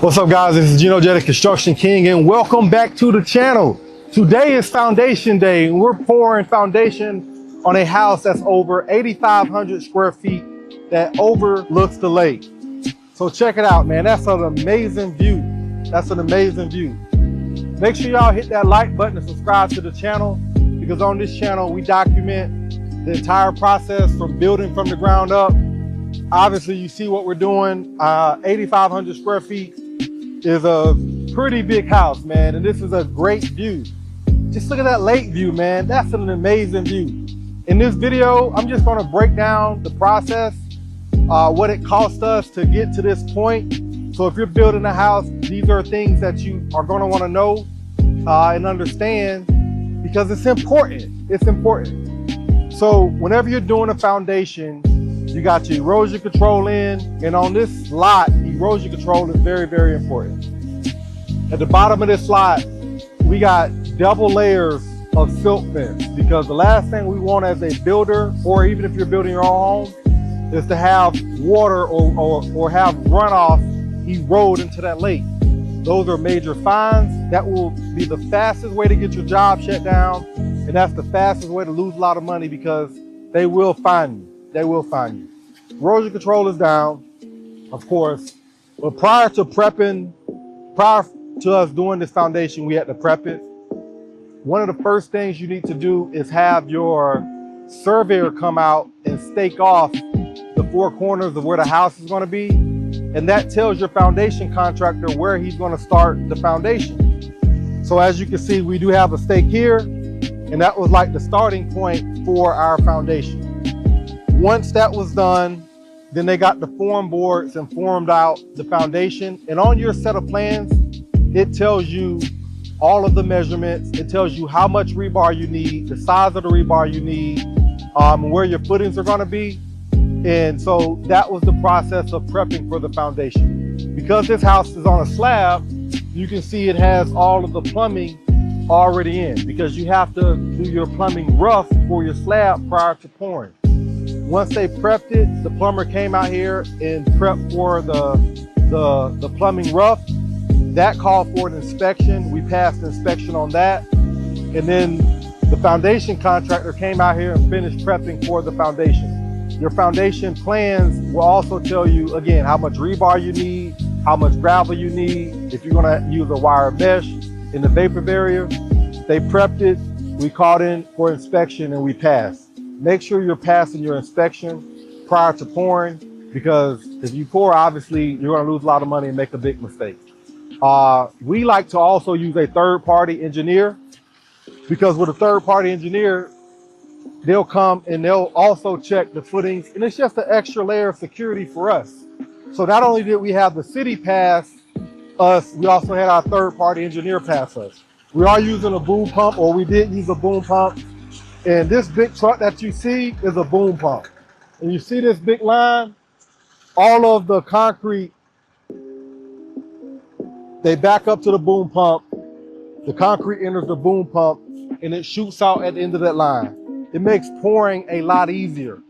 What's up, guys? This is Geno Construction King, and welcome back to the channel. Today is foundation day, and we're pouring foundation on a house that's over 8,500 square feet that overlooks the lake. So check it out, man. That's an amazing view. That's an amazing view. Make sure y'all hit that like button and subscribe to the channel, because on this channel we document the entire process from building from the ground up. Obviously, you see what we're doing. 8,500 square feet is a pretty big house, man, and this is a great view. Just look at that lake view, man. That's an amazing view. In this video, I'm just going to break down the process, what it cost us to get to this point. So if you're building a house, these are things that you are going to want to know and understand, because it's important. It's important. So whenever you're doing a foundation, you got your erosion control in, and on this lot, erosion control is very, very important. At the bottom of this lot, we got double layers of silt fence, because the last thing we want as a builder, or even if you're building your own home, is to have water or have runoff erode into that lake. Those are major fines. That will be the fastest way to get your job shut down, and that's the fastest way to lose a lot of money, because they will fine you. They will find you. Erosion control is down, of course, but prior to us doing this foundation, we had to prep it. One of the first things you need to do is have your surveyor come out and stake off the four corners of where the house is going to be, and that tells your foundation contractor where he's going to start the foundation. So as you can see, we do have a stake here, and that was like the starting point for our foundation. Once that was done, then they got the form boards and formed out the foundation. And on your set of plans, it tells you all of the measurements. It tells you how much rebar you need, the size of the rebar you need, where your footings are gonna be. And so that was the process of prepping for the foundation. Because this house is on a slab, you can see it has all of the plumbing already in, because you have to do your plumbing rough for your slab prior to pouring. Once they prepped it, the plumber came out here and prepped for the plumbing rough. That called for an inspection. We passed the inspection on that. And then the foundation contractor came out here and finished prepping for the foundation. Your foundation plans will also tell you, again, how much rebar you need, how much gravel you need, if you're gonna use a wire mesh in the vapor barrier. They prepped it, we called in for inspection, and we passed. Make sure you're passing your inspection prior to pouring, because if you pour, obviously you're going to lose a lot of money and make a big mistake. We like to also use a third-party engineer, because with a third-party engineer, they'll come and they'll also check the footings, and it's just an extra layer of security for us. So not only did we have the city pass us, we also had our third-party engineer pass us. We are using a boom pump, or we did use a boom pump. And this big truck that you see is a boom pump. And you see this big line, all of the concrete, they back up to the boom pump. The concrete enters the boom pump, and it shoots out at the end of that line. It makes pouring a lot easier,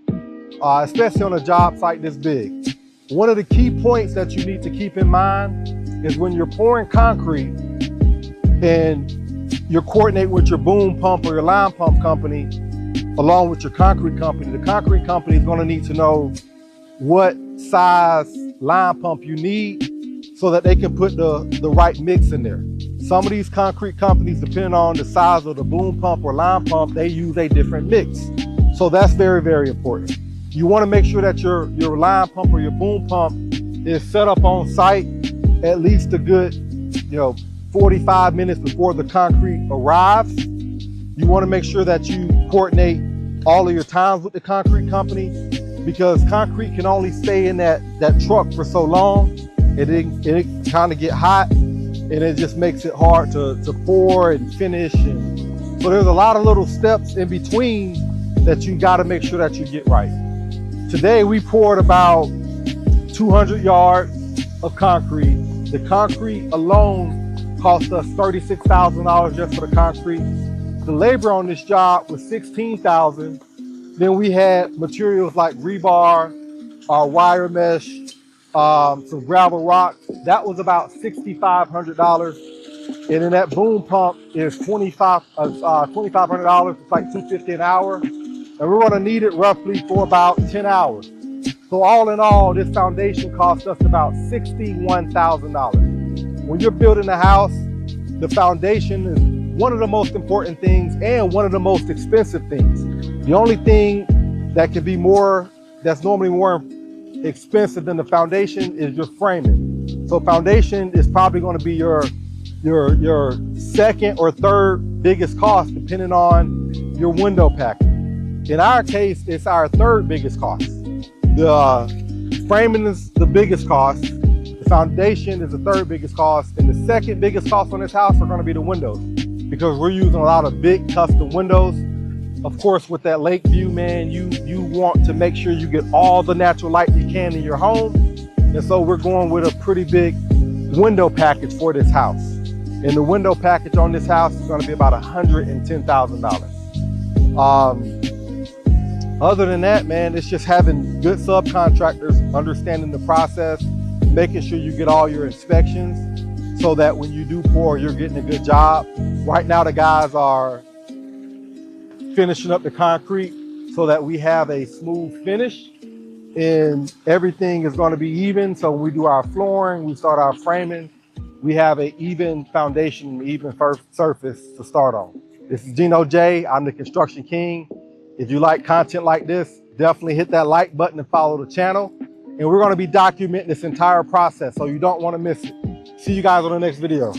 especially on a job site this big. One of the key points that you need to keep in mind is when you're pouring concrete and you're coordinating with your boom pump or your line pump company, along with your concrete company. The concrete company is going to need to know what size line pump you need, so that they can put the right mix in there. Some of these concrete companies, depending on the size of the boom pump or line pump, they use a different mix. So that's very, very important. You want to make sure that your line pump or your boom pump is set up on site at least a good, 45 minutes before the concrete arrives. You want to make sure that you coordinate all of your times with the concrete company, because concrete can only stay in that truck for so long, and it kind of get hot, and it just makes it hard to pour and finish. And so there's a lot of little steps in between that you got to make sure that you get right. Today we poured about 200 yards of concrete. The concrete alone cost us $36,000 just for the concrete. The labor on this job was $16,000. Then we had materials like rebar, our wire mesh, some gravel rock. That was about $6,500. And then that boom pump is $2,500. It's like $250 an hour. And we're gonna need it roughly for about 10 hours. So all in all, this foundation cost us about $61,000. When you're building a house, the foundation is one of the most important things and one of the most expensive things. The only thing that can be that's normally more expensive than the foundation is your framing. So foundation is probably going to be your second or third biggest cost, depending on your window package. In our case, it's our third biggest cost. The framing is the biggest cost. The foundation is the third biggest cost. And the second biggest cost on this house are going to be the windows, because we're using a lot of big custom windows. Of course, with that lake view, man, you want to make sure you get all the natural light you can in your home. And so we're going with a pretty big window package for this house. And the window package on this house is going to be about $110,000. Other than that, man, it's just having good subcontractors, understanding the process, making sure you get all your inspections so that when you do pour, you're getting a good job. Right now, the guys are finishing up the concrete so that we have a smooth finish, and everything is going to be even. So when we do our flooring, we start our framing, we have an even foundation, even surface to start on. This is Gino J. I'm the Construction King. If you like content like this, definitely hit that like button and follow the channel. And we're going to be documenting this entire process, so you don't want to miss it. See you guys on the next video.